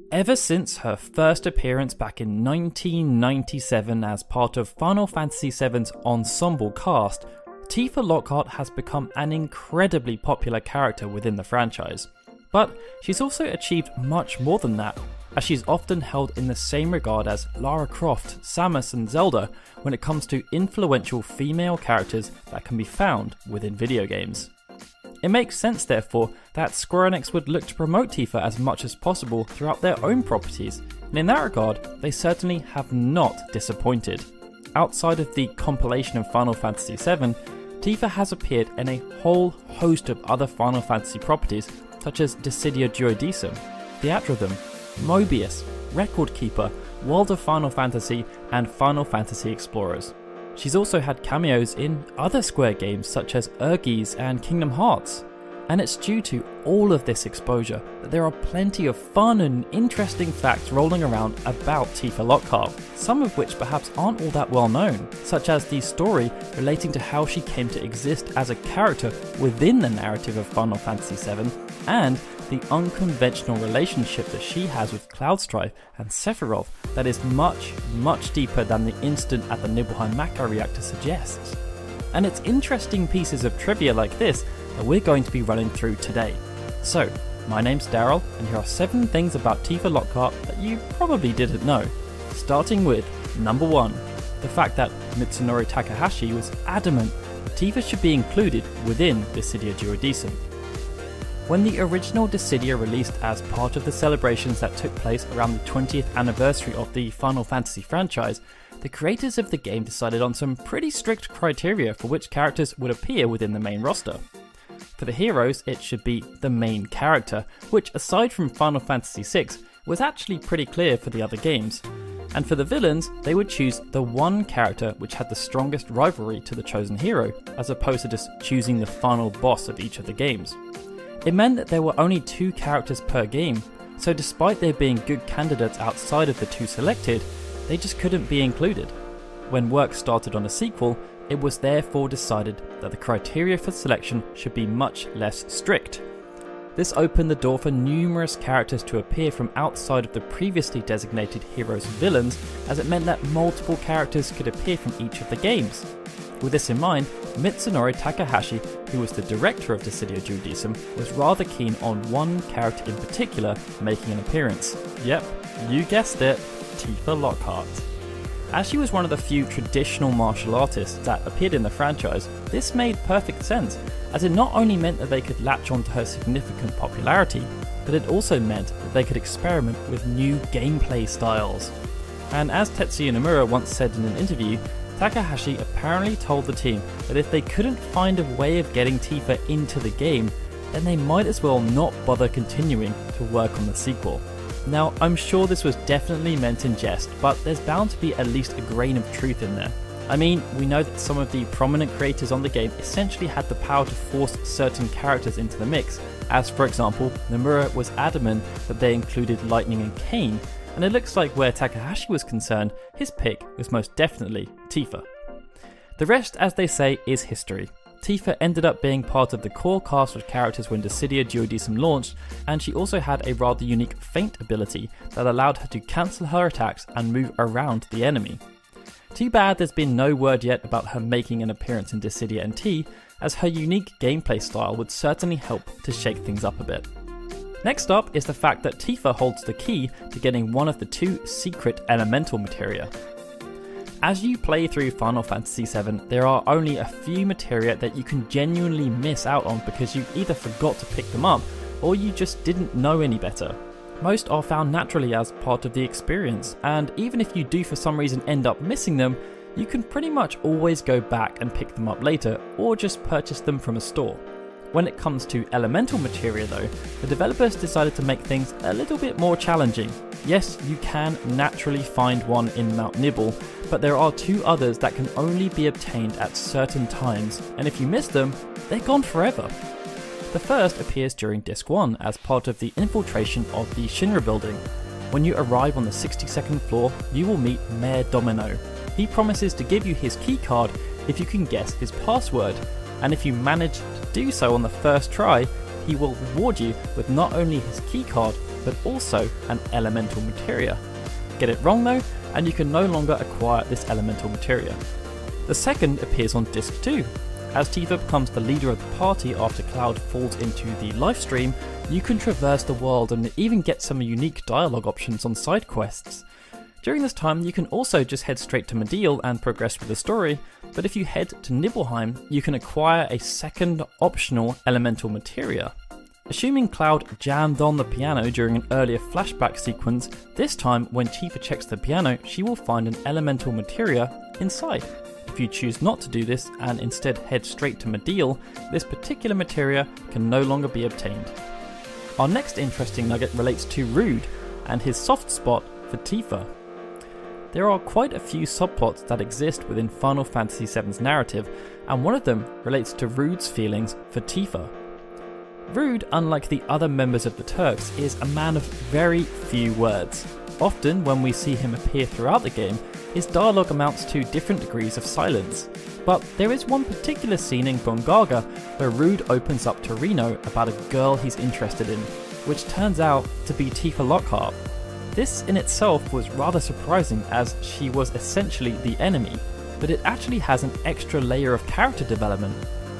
Ever since her first appearance back in 1997 as part of Final Fantasy VII's ensemble cast, Tifa Lockhart has become an incredibly popular character within the franchise. But she's also achieved much more than that, as she's often held in the same regard as Lara Croft, Samus and Zelda when it comes to influential female characters that can be found within video games. It makes sense therefore that Square Enix would look to promote Tifa as much as possible throughout their own properties, and in that regard they certainly have not disappointed. Outside of the compilation of Final Fantasy VII, Tifa has appeared in a whole host of other Final Fantasy properties such as Dissidia Duodecim, Theatrhythm, Mobius, Record Keeper, World of Final Fantasy and Final Fantasy Explorers. She's also had cameos in other Square games such as Ehrgeiz and Kingdom Hearts. And it's due to all of this exposure that there are plenty of fun and interesting facts rolling around about Tifa Lockhart, some of which perhaps aren't all that well known, such as the story relating to how she came to exist as a character within the narrative of Final Fantasy VII, and the unconventional relationship that she has with Cloudstrife and Sephiroth that is much, much deeper than the incident at the Nibelheim Macro reactor suggests. And it's interesting pieces of trivia like this that we're going to be running through today. So, my name's Daryl, and here are 7 things about Tifa Lockhart that you probably didn't know. Starting with number 1, the fact that Inori Takahashi was adamant that Tifa should be included within Dissidia Duodecim. When the original Dissidia released as part of the celebrations that took place around the 20th anniversary of the Final Fantasy franchise, the creators of the game decided on some pretty strict criteria for which characters would appear within the main roster. For the heroes, it should be the main character, which aside from Final Fantasy VI, was actually pretty clear for the other games. And for the villains, they would choose the one character which had the strongest rivalry to the chosen hero, as opposed to just choosing the final boss of each of the games. It meant that there were only 2 characters per game, so despite there being good candidates outside of the 2 selected, they just couldn't be included. When work started on a sequel, it was therefore decided that the criteria for selection should be much less strict. This opened the door for numerous characters to appear from outside of the previously designated heroes and villains, as it meant that multiple characters could appear from each of the games. With this in mind, Inori Takahashi, who was the director of Dissidia Duodecim, was rather keen on one character in particular making an appearance. Yep, you guessed it, Tifa Lockhart. As she was one of the few traditional martial artists that appeared in the franchise, this made perfect sense, as it not only meant that they could latch onto her significant popularity, but it also meant that they could experiment with new gameplay styles. And as Tetsuya Nomura once said in an interview, Takahashi apparently told the team that if they couldn't find a way of getting Tifa into the game, then they might as well not bother continuing to work on the sequel. Now, I'm sure this was definitely meant in jest, but there's bound to be at least a grain of truth in there. I mean, we know that some of the prominent creators on the game essentially had the power to force certain characters into the mix, as for example, Nomura was adamant that they included Lightning and Kain, and it looks like where Takahashi was concerned, his pick was most definitely Tifa. The rest, as they say, is history. Tifa ended up being part of the core cast of characters when Dissidia Duodecim launched, and she also had a rather unique feint ability that allowed her to cancel her attacks and move around the enemy. Too bad there's been no word yet about her making an appearance in Dissidia NT, as her unique gameplay style would certainly help to shake things up a bit. Next up is the fact that Tifa holds the key to getting one of the 2 secret elemental materia. As you play through Final Fantasy VII, there are only a few materia that you can genuinely miss out on because you either forgot to pick them up or you just didn't know any better. Most are found naturally as part of the experience, and even if you do for some reason end up missing them, you can pretty much always go back and pick them up later or just purchase them from a store. When it comes to elemental materia though, the developers decided to make things a little bit more challenging. Yes, you can naturally find one in Mount Nibel, but there are 2 others that can only be obtained at certain times, and if you miss them, they're gone forever. The first appears during Disc 1 as part of the infiltration of the Shinra building. When you arrive on the 62nd floor, you will meet Mayor Domino. He promises to give you his keycard if you can guess his password, and if you manage to do so on the first try, he will reward you with not only his keycard, but also an elemental materia. Get it wrong though, and you can no longer acquire this elemental materia. The second appears on Disc 2. As Tifa becomes the leader of the party after Cloud falls into the lifestream, you can traverse the world and even get some unique dialogue options on side quests. During this time, you can also just head straight to Mideel and progress with the story, but if you head to Nibelheim, you can acquire a second optional elemental materia. Assuming Cloud jammed on the piano during an earlier flashback sequence, this time when Tifa checks the piano, she will find an elemental materia inside. If you choose not to do this and instead head straight to Mideel, this particular materia can no longer be obtained. Our next interesting nugget relates to Rude and his soft spot for Tifa. There are quite a few subplots that exist within Final Fantasy VII's narrative, and one of them relates to Rude's feelings for Tifa. Rude, unlike the other members of the Turks, is a man of very few words. Often, when we see him appear throughout the game, his dialogue amounts to different degrees of silence. But there is one particular scene in Gongaga where Rude opens up to Reno about a girl he's interested in, which turns out to be Tifa Lockhart. This in itself was rather surprising as she was essentially the enemy, but it actually has an extra layer of character development.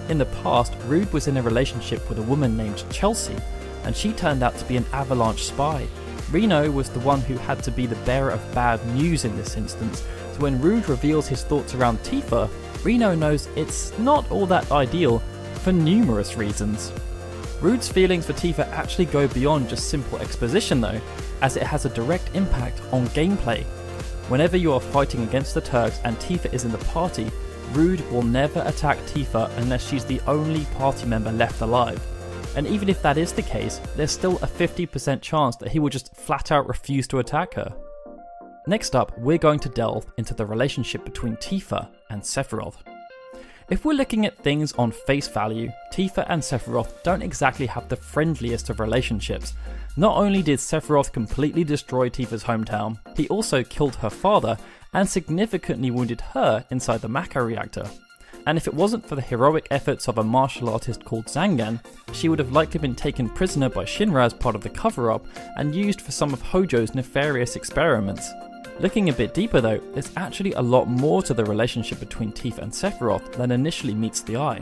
In the past, Rude was in a relationship with a woman named Chelsea, and she turned out to be an Avalanche spy. Reno was the one who had to be the bearer of bad news in this instance, so when Rude reveals his thoughts around Tifa, Reno knows it's not all that ideal for numerous reasons. Rude's feelings for Tifa actually go beyond just simple exposition though, as it has a direct impact on gameplay. Whenever you are fighting against the Turks and Tifa is in the party, Rude will never attack Tifa unless she's the only party member left alive. And even if that is the case, there's still a 50% chance that he will just flat out refuse to attack her. Next up, we're going to delve into the relationship between Tifa and Sephiroth. If we're looking at things on face value, Tifa and Sephiroth don't exactly have the friendliest of relationships. Not only did Sephiroth completely destroy Tifa's hometown, he also killed her father and significantly wounded her inside the Mako reactor. And if it wasn't for the heroic efforts of a martial artist called Zangan, she would have likely been taken prisoner by Shinra as part of the cover-up and used for some of Hojo's nefarious experiments. Looking a bit deeper though, there's actually a lot more to the relationship between Tifa and Sephiroth than initially meets the eye.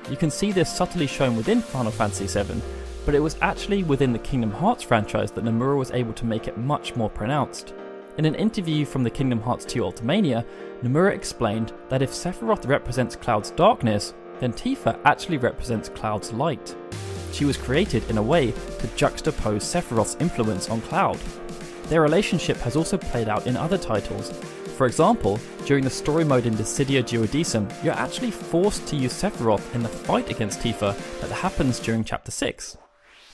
You can see this subtly shown within Final Fantasy VII, but it was actually within the Kingdom Hearts franchise that Nomura was able to make it much more pronounced. In an interview from the Kingdom Hearts 2 Ultimania, Nomura explained that if Sephiroth represents Cloud's darkness, then Tifa actually represents Cloud's light. She was created in a way to juxtapose Sephiroth's influence on Cloud. Their relationship has also played out in other titles. For example, during the story mode in Dissidia Duodecim, you're actually forced to use Sephiroth in the fight against Tifa that happens during Chapter 6.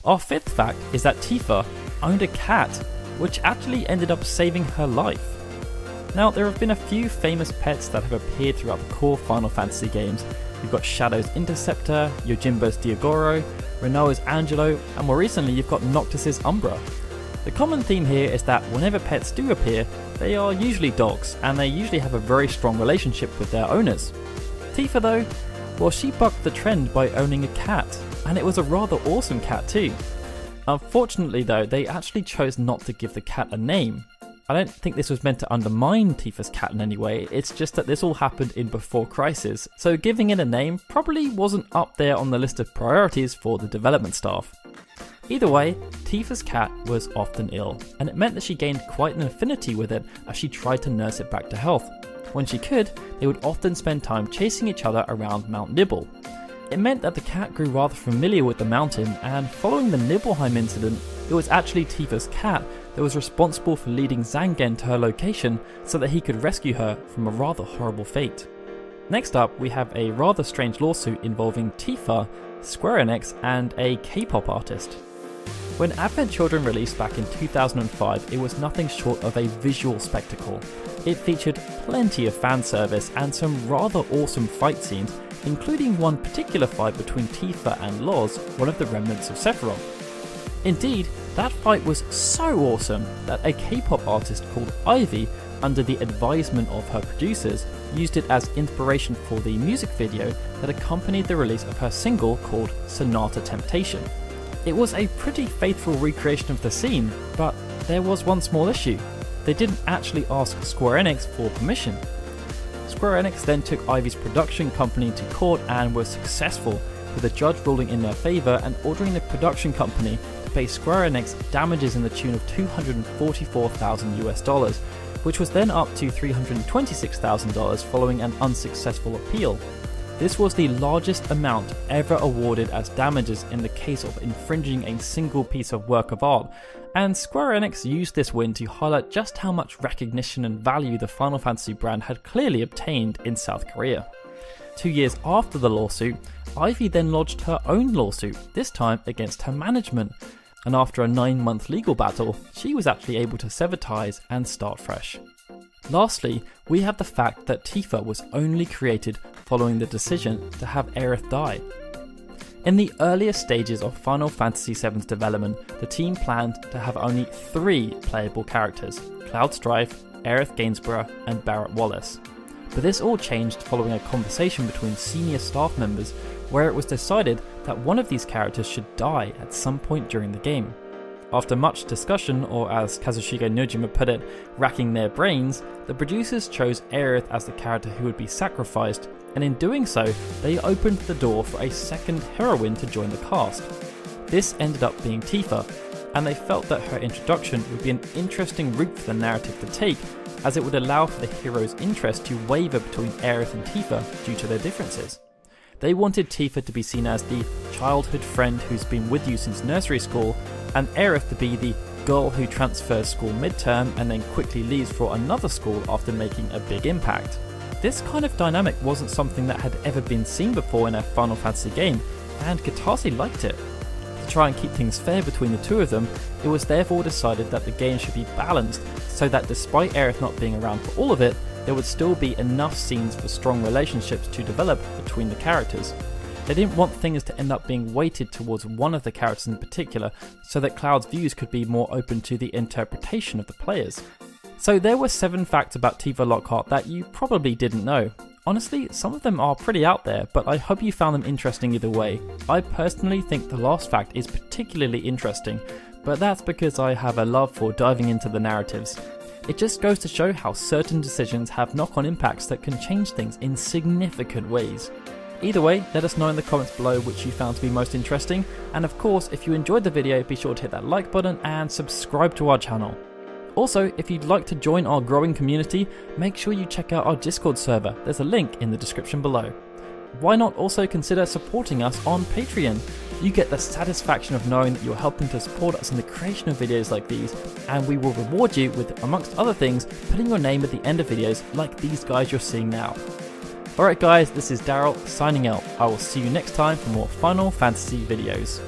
Our fifth fact is that Tifa owned a cat, which actually ended up saving her life. Now, there have been a few famous pets that have appeared throughout the core Final Fantasy games. You've got Shadow's Interceptor, Yojimbo's Diogoro, Renoa's Angelo, and more recently you've got Noctis's Umbra. The common theme here is that whenever pets do appear, they are usually dogs, and they usually have a very strong relationship with their owners. Tifa though, well, she bucked the trend by owning a cat, and it was a rather awesome cat too. Unfortunately though, they actually chose not to give the cat a name. I don't think this was meant to undermine Tifa's cat in any way, it's just that this all happened in Before Crisis, so giving it a name probably wasn't up there on the list of priorities for the development staff. Either way, Tifa's cat was often ill, and it meant that she gained quite an affinity with it as she tried to nurse it back to health. When she could, they would often spend time chasing each other around Mount Nibel. It meant that the cat grew rather familiar with the mountain, and following the Nibelheim incident, it was actually Tifa's cat that was responsible for leading Zangen to her location so that he could rescue her from a rather horrible fate. Next up, we have a rather strange lawsuit involving Tifa, Square Enix, and a K-pop artist. When Advent Children released back in 2005, it was nothing short of a visual spectacle. It featured plenty of fan service and some rather awesome fight scenes, including one particular fight between Tifa and Loz, one of the remnants of Sephiroth. Indeed, that fight was so awesome that a K-pop artist called Ivy, under the advisement of her producers, used it as inspiration for the music video that accompanied the release of her single called Sonata Temptation. It was a pretty faithful recreation of the scene, but there was one small issue. They didn't actually ask Square Enix for permission. Square Enix then took Ivy's production company to court and was successful, with a judge ruling in their favour and ordering the production company to pay Square Enix damages in the tune of $244,000 US, which was then up to $326,000 following an unsuccessful appeal. This was the largest amount ever awarded as damages in the case of infringing a single piece of work of art, and Square Enix used this win to highlight just how much recognition and value the Final Fantasy brand had clearly obtained in South Korea. 2 years after the lawsuit, Ivy then lodged her own lawsuit, this time against her management, and after a 9-month legal battle, she was actually able to sever ties and start fresh. Lastly, we have the fact that Tifa was only created following the decision to have Aerith die. In the earliest stages of Final Fantasy VII's development, the team planned to have only 3 playable characters: Cloud Strife, Aerith Gainsborough, and Barrett Wallace. But this all changed following a conversation between senior staff members where it was decided that one of these characters should die at some point during the game. After much discussion, or as Kazushige Nojima put it, racking their brains, the producers chose Aerith as the character who would be sacrificed, and in doing so, they opened the door for a second heroine to join the cast. This ended up being Tifa, and they felt that her introduction would be an interesting route for the narrative to take, as it would allow for the hero's interest to waver between Aerith and Tifa due to their differences. They wanted Tifa to be seen as the childhood friend who's been with you since nursery school, and Aerith to be the girl who transfers school midterm and then quickly leaves for another school after making a big impact. This kind of dynamic wasn't something that had ever been seen before in a Final Fantasy game, and Katase liked it. To try and keep things fair between the two of them, it was therefore decided that the game should be balanced so that despite Aerith not being around for all of it, there would still be enough scenes for strong relationships to develop between the characters. They didn't want things to end up being weighted towards one of the characters in particular, so that Cloud's views could be more open to the interpretation of the players. So there were 7 facts about Tifa Lockhart that you probably didn't know. Honestly, some of them are pretty out there, but I hope you found them interesting either way. I personally think the last fact is particularly interesting, but that's because I have a love for diving into the narratives. It just goes to show how certain decisions have knock-on impacts that can change things in significant ways. Either way, let us know in the comments below which you found to be most interesting, and of course, if you enjoyed the video, be sure to hit that like button and subscribe to our channel. Also, if you'd like to join our growing community, make sure you check out our Discord server. There's a link in the description below. Why not also consider supporting us on Patreon? You get the satisfaction of knowing that you're helping to support us in the creation of videos like these, and we will reward you with, amongst other things, putting your name at the end of videos like these guys you're seeing now. Alright guys, this is Daryl signing out. I will see you next time for more Final Fantasy videos.